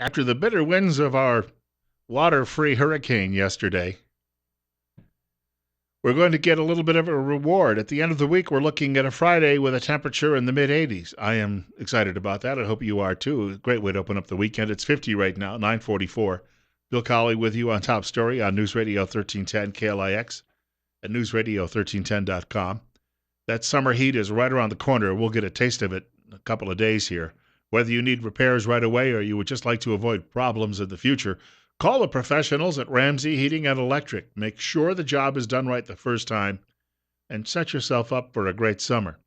After the bitter winds of our water-free hurricane yesterday, we're going to get a little bit of a reward. At the end of the week, we're looking at a Friday with a temperature in the mid-80s. I am excited about that. I hope you are too. Great way to open up the weekend. It's 50 right now, 9:44. Bill Colley with you on Top Story on News Radio 1310 KLIX at newsradio1310.com. That summer heat is right around the corner. We'll get a taste of it in a couple of days here. Whether you need repairs right away or you would just like to avoid problems in the future, call the professionals at Ramsey Heating and Electric. Make sure the job is done right the first time and set yourself up for a great summer.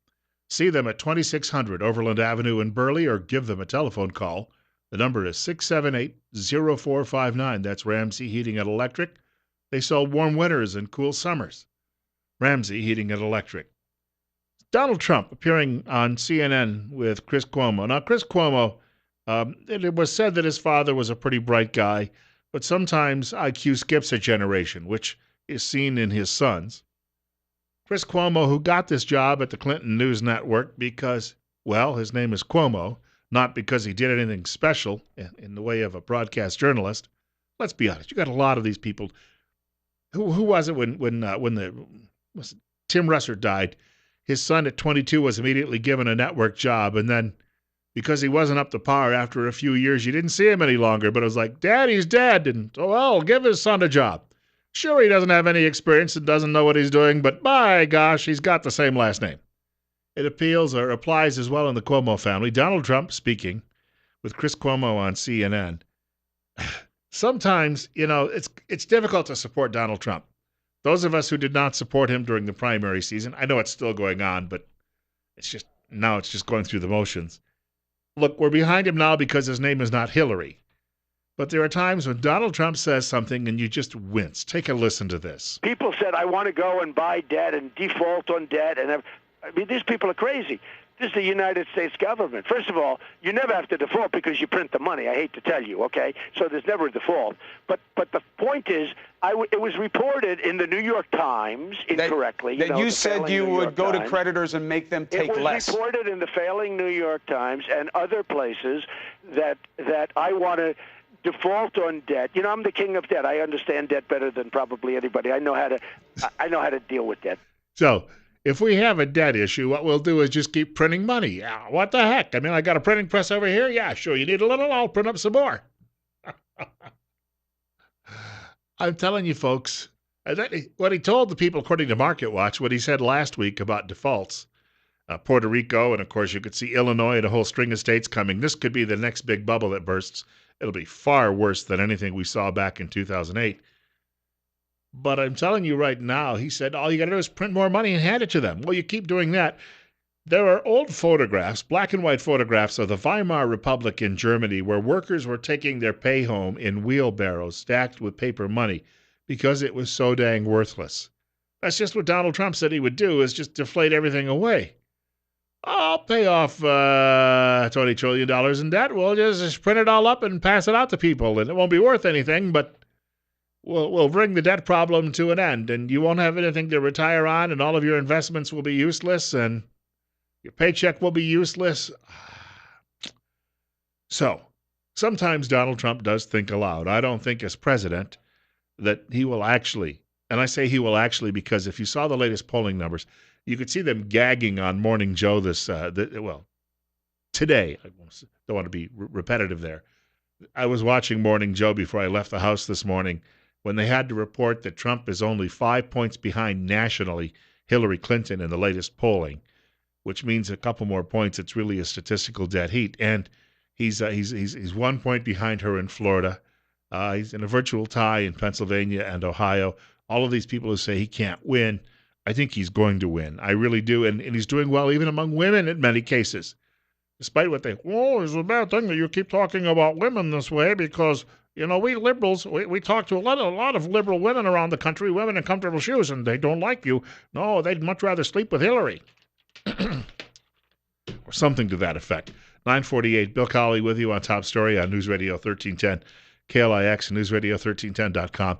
See them at 2600 Overland Avenue in Burley or give them a telephone call. The number is 678-0459. That's Ramsey Heating and Electric. They sell warm winters and cool summers. Ramsey Heating and Electric. Donald Trump appearing on CNN with Chris Cuomo. Now, Chris Cuomo, it was said that his father was a pretty bright guy, but sometimes IQ skips a generation, which is seen in his sons. Chris Cuomo, who got this job at the Clinton News Network because, well, his name is Cuomo, not because he did anything special in the way of a broadcast journalist. Let's be honest. You got a lot of these people. Who was it when Tim Russert died? His son at 22 was immediately given a network job, and then because he wasn't up to par after a few years, you didn't see him any longer, but it was like, Daddy's dead, and, oh, well, give his son a job. Sure, he doesn't have any experience and doesn't know what he's doing, but by gosh, he's got the same last name. It applies as well in the Cuomo family. Donald Trump speaking with Chris Cuomo on CNN. Sometimes, it's difficult to support Donald Trump. Those of us who did not support him during the primary season, I know it's still going on, but it's just going through the motions. Look, we're behind him now because his name is not Hillary. But there are times when Donald Trump says something and you just wince. Take a listen to this. People said, I want to go and buy debt and default on debt. And these people are crazy. This is the United States government. First of all, you never have to default because you print the money. I hate to tell you, okay? So there's never a default. But the point is, it was reported in the New York Times incorrectly. That you said you would go to creditors and make them take less. It was reported in the failing New York Times and other places that I want to default on debt. I'm the king of debt. I understand debt better than probably anybody. I know how to deal with debt. So, if we have a debt issue, what we'll do is just keep printing money. What the heck? I mean, I got a printing press over here. Yeah, sure. You need a little? I'll print up some more. I'm telling you, folks, what he told the people, according to Market Watch, what he said last week about defaults, Puerto Rico, and of course you could see Illinois and a whole string of states coming. This could be the next big bubble that bursts. It'll be far worse than anything we saw back in 2008. But I'm telling you right now, he said, all you got to do is print more money and hand it to them. Well, you keep doing that. There are old photographs, black and white photographs of the Weimar Republic in Germany where workers were taking their pay home in wheelbarrows stacked with paper money because it was so dang worthless. That's just what Donald Trump said he would do, is just deflate everything away. I'll pay off $20 trillion in debt. We'll just print it all up and pass it out to people, and it won't be worth anything, but we'll bring the debt problem to an end, and you won't have anything to retire on, and all of your investments will be useless, and your paycheck will be useless. So, sometimes Donald Trump does think aloud. I don't think as president that he will actually, and I say he will actually because if you saw the latest polling numbers, you could see them gagging on Morning Joe today. I don't want to be repetitive there. I was watching Morning Joe before I left the house this morning when they had to report that Trump is only 5 points behind nationally Hillary Clinton in the latest polling, which means a couple more points. It's really a statistical dead heat. And he's 1 point behind her in Florida. He's in a virtual tie in Pennsylvania and Ohio. All of these people who say he can't win, I think he's going to win. I really do. And he's doing well even among women in many cases. Despite what it's a bad thing that you keep talking about women this way because, we liberals, we talk to a lot of liberal women around the country, women in comfortable shoes, and they don't like you. No, they'd much rather sleep with Hillary. Or something to that effect. 9:48, Bill Colley with you on Top Story on News Radio 1310, KLIX, and newsradio1310.com.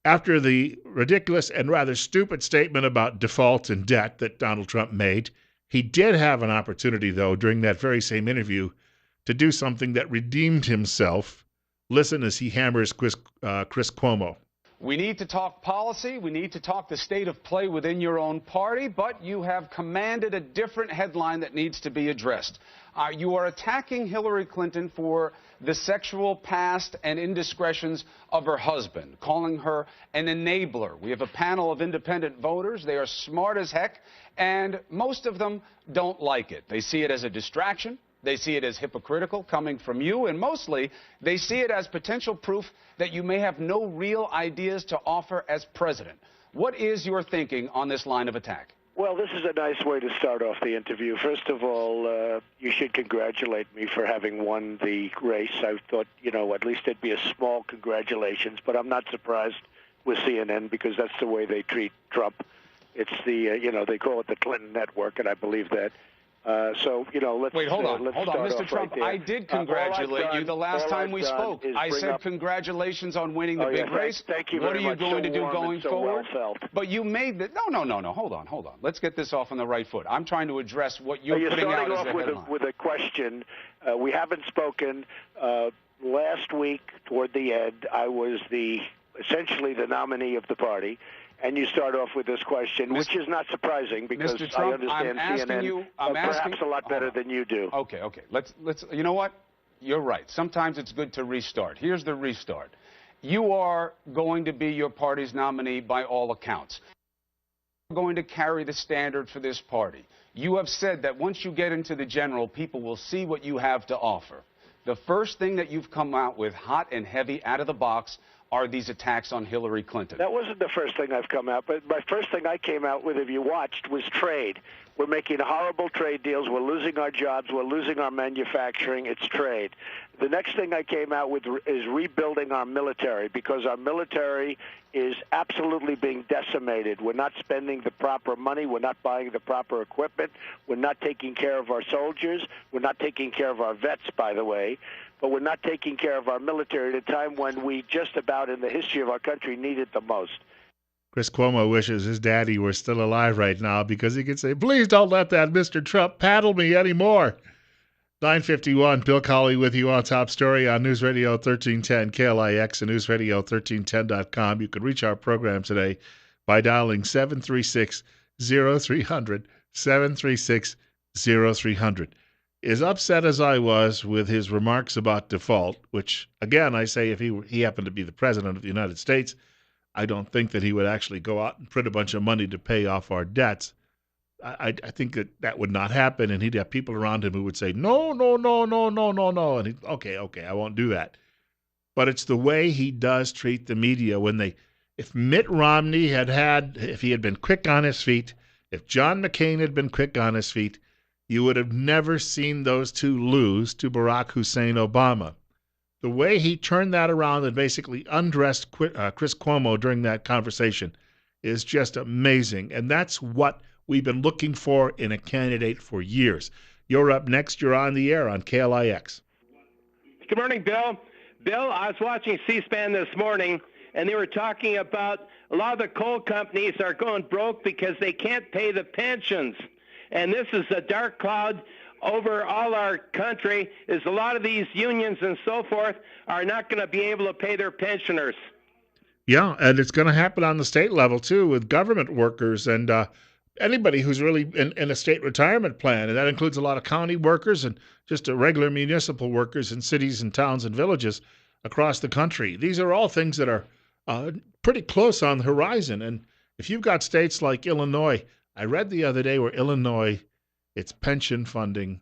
After the ridiculous and rather stupid statement about default and debt that Donald Trump made, he did have an opportunity, though, during that very same interview to do something that redeemed himself. Listen as he hammers Chris Cuomo. We need to talk policy. We need to talk the state of play within your own party, but you have commanded a different headline that needs to be addressed. You are attacking Hillary Clinton for the sexual past and indiscretions of her husband, calling her an enabler. We have a panel of independent voters. They are smart as heck, and most of them don't like it. They see it as a distraction. They see it as hypocritical coming from you, and mostly they see it as potential proof that you may have no real ideas to offer as president. What is your thinking on this line of attack? Well, this is a nice way to start off the interview. First of all, you should congratulate me for having won the race. I thought, at least it'd be a small congratulations, but I'm not surprised with CNN because that's the way they treat Trump. It's they call it the Clinton Network, and I believe that. Let's wait. Hold on, Mr. Trump. I did congratulate you the last time we spoke. I said congratulations on winning the big race. Thank you What very are you much. going to do going forward? Well felt. But you made the no. Hold on. Let's get this off on the right foot. I'm trying to address what you're putting out as the headline. With a question. We haven't spoken. Last week, toward the end, I was essentially the nominee of the party. And you start off with this question, which is not surprising because Mr. Trump, I understand CNN perhaps a lot better than you do. Okay. Let's. You know what? You're right. Sometimes it's good to restart. Here's the restart. You are going to be your party's nominee by all accounts. You're going to carry the standard for this party. You have said that once you get into the general, people will see what you have to offer. The first thing that you've come out with hot and heavy out of the box are these attacks on Hillary Clinton. That wasn't the first thing I've come out, but my first thing I came out with, if you watched, was trade. We're making horrible trade deals. We're losing our jobs. We're losing our manufacturing. It's trade. The next thing I came out with is rebuilding our military because our military is absolutely being decimated. We're not spending the proper money. We're not buying the proper equipment. We're not taking care of our soldiers. We're not taking care of our vets, by the way. But we're not taking care of our military at a time when we just about in the history of our country need it the most. Chris Cuomo wishes his daddy were still alive right now because he could say, please don't let that Mr. Trump paddle me anymore. 9:51, Bill Colley with you on Top Story on News Radio 1310 KLIX and newsradio1310.com. You can reach our program today by dialing 736-0300, 736-0300. As upset as I was with his remarks about default, which, again, I say if he happened to be the president of the United States, I don't think that he would actually go out and print a bunch of money to pay off our debts. I think that would not happen, and he'd have people around him who would say, no. And he'd, okay, I won't do that. But it's the way he does treat the media if Mitt Romney if he had been quick on his feet, if John McCain had been quick on his feet, you would have never seen those two lose to Barack Hussein Obama. The way he turned that around and basically undressed Chris Cuomo during that conversation is just amazing. And that's what we've been looking for in a candidate for years. You're up next. You're on the air on KLIX. Good morning, Bill. Bill, I was watching C-SPAN this morning, and they were talking about a lot of the coal companies are going broke because they can't pay the pensions. And this is a dark cloud over all our country, is a lot of these unions and so forth are not going to be able to pay their pensioners. Yeah, and it's going to happen on the state level, too, with government workers and anybody who's really in a state retirement plan. And that includes a lot of county workers and just regular municipal workers in cities and towns and villages across the country. These are all things that are pretty close on the horizon. And if you've got states like Illinois, I read the other day where Illinois, its pension funding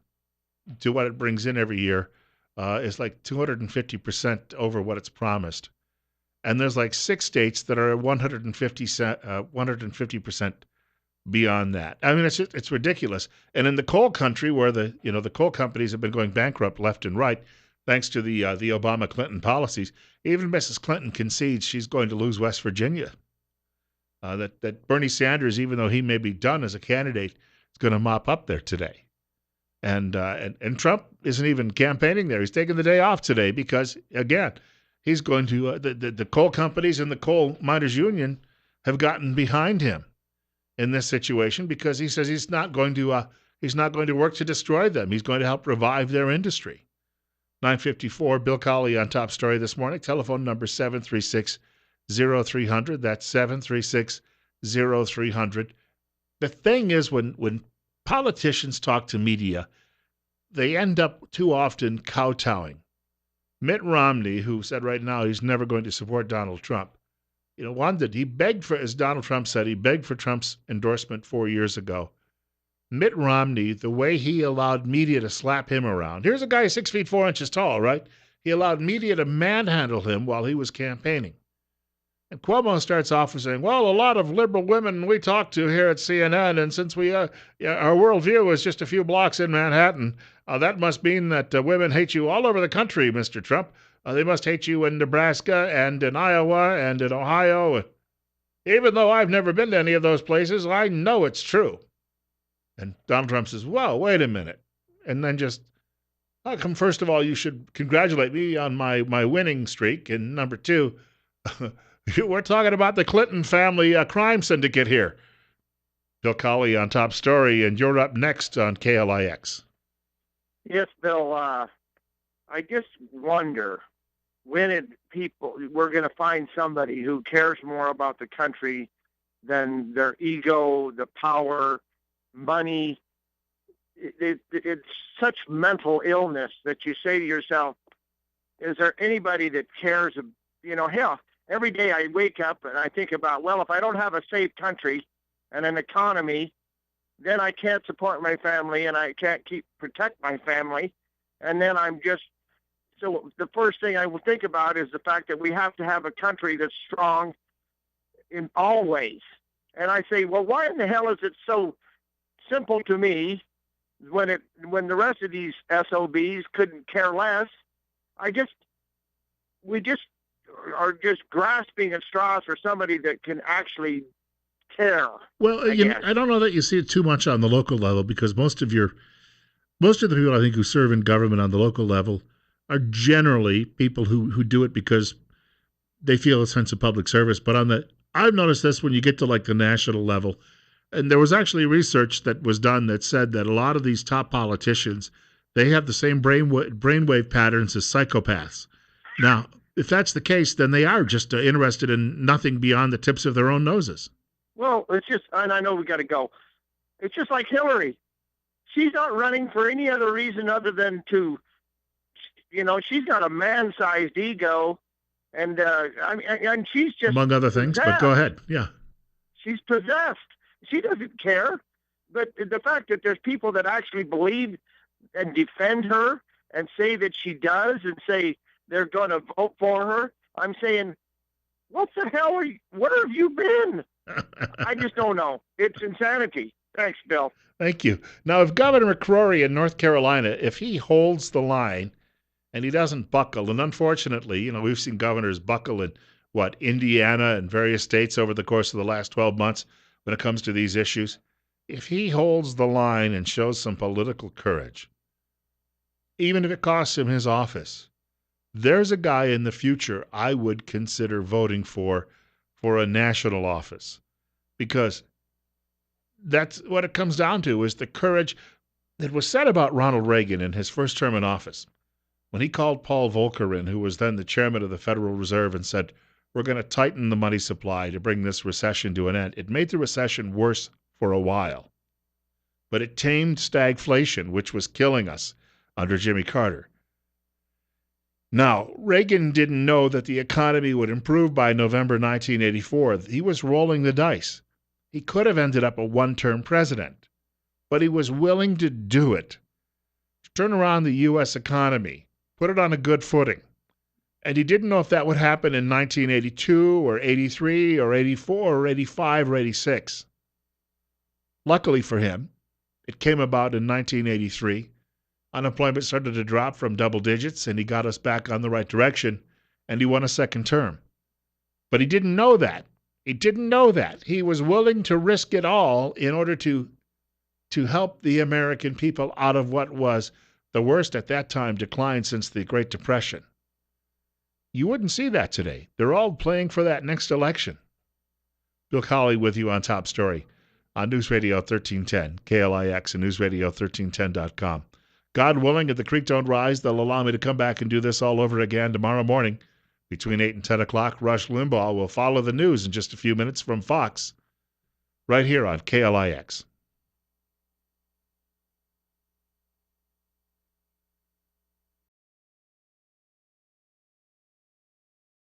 to what it brings in every year is like 250% over what it's promised. And there's like 6 states that are 150% beyond that. I mean, it's ridiculous. And in the coal country where the coal companies have been going bankrupt left and right, thanks to the Obama-Clinton policies, even Mrs. Clinton concedes she's going to lose West Virginia. That Bernie Sanders, even though he may be done as a candidate, is going to mop up there today. And Trump isn't even campaigning there. He's taking the day off today because, again, he's going to the coal companies and the coal miners union have gotten behind him in this situation because he says he's not going to work to destroy them. He's going to help revive their industry. 954, Bill Colley on Top Story this morning. Telephone number 736-0300. That's 736-0300. The thing is, when politicians talk to media, they end up too often kowtowing. Mitt Romney, who said right now he's never going to support Donald Trump, he begged for, as Donald Trump said, he begged for Trump's endorsement 4 years ago. Mitt Romney, the way he allowed media to slap him around. Here's a guy 6 feet 4 inches tall, right? He allowed media to manhandle him while he was campaigning. And Cuomo starts off with saying, well, a lot of liberal women we talk to here at CNN, and since our worldview is just a few blocks in Manhattan, that must mean that women hate you all over the country, Mr. Trump. They must hate you in Nebraska and in Iowa and in Ohio. Even though I've never been to any of those places, I know it's true. And Donald Trump says, well, wait a minute. And then just, how come, first of all, you should congratulate me on my winning streak? And number two, we're talking about the Clinton family crime syndicate here. Bill Colley on Top Story, and you're up next on KLIX. Yes, Bill. I just wonder when we're going to find somebody who cares more about the country than their ego, the power, money. It's such mental illness that you say to yourself, is there anybody that cares? Hell, every day I wake up and I think about, well, if I don't have a safe country and an economy, then I can't support my family and I can't protect my family. And then so the first thing I will think about is the fact that we have to have a country that's strong in all ways. And I say, well, why in the hell is it so simple to me when the rest of these SOBs couldn't care less? We are just grasping at straws for somebody that can actually care. Well, I don't know that you see it too much on the local level, because most of the people I think who serve in government on the local level are generally people who do it because they feel a sense of public service. But I've noticed this when you get to like the national level, and there was actually research that was done that said that a lot of these top politicians, they have the same brainwave patterns as psychopaths. Now, if that's the case, then they are just interested in nothing beyond the tips of their own noses. Well, it's just, and I know we got to go. It's just like Hillary. She's not running for any other reason other than she's got a man-sized ego, and and she's just among other things. Possessed. But go ahead, yeah. She's possessed. She doesn't care. But the fact that there's people that actually believe and defend her and say that she does and say they're going to vote for her, I'm saying, what the hell where have you been? I just don't know. It's insanity. Thanks, Bill. Thank you. Now, if Governor McCrory in North Carolina, if he holds the line and he doesn't buckle, and unfortunately, we've seen governors buckle in, Indiana and various states over the course of the last 12 months when it comes to these issues. If he holds the line and shows some political courage, even if it costs him his office, there's a guy in the future I would consider voting for a national office, because that's what it comes down to, is the courage that was said about Ronald Reagan in his first term in office, when he called Paul Volcker in, who was then the chairman of the Federal Reserve, and said, we're going to tighten the money supply to bring this recession to an end. It made the recession worse for a while, but it tamed stagflation, which was killing us under Jimmy Carter. Now, Reagan didn't know that the economy would improve by November 1984. He was rolling the dice. He could have ended up a one-term president, but he was willing to do it, to turn around the U.S. economy, put it on a good footing. And he didn't know if that would happen in 1982 or 83 or 84 or 85 or 86. Luckily for him, it came about in 1983. Unemployment started to drop from double digits, and he got us back on the right direction, and he won a second term. But he didn't know that. He didn't know that. He was willing to risk it all in order to help the American people out of what was the worst at that time decline since the Great Depression. You wouldn't see that today. They're all playing for that next election. Bill Colley with you on Top Story on News Radio 1310, KLIX, and NewsRadio1310.com. God willing, if the creek don't rise, they'll allow me to come back and do this all over again tomorrow morning. Between 8 and 10 o'clock, Rush Limbaugh will follow the news in just a few minutes from Fox, right here on KLIX.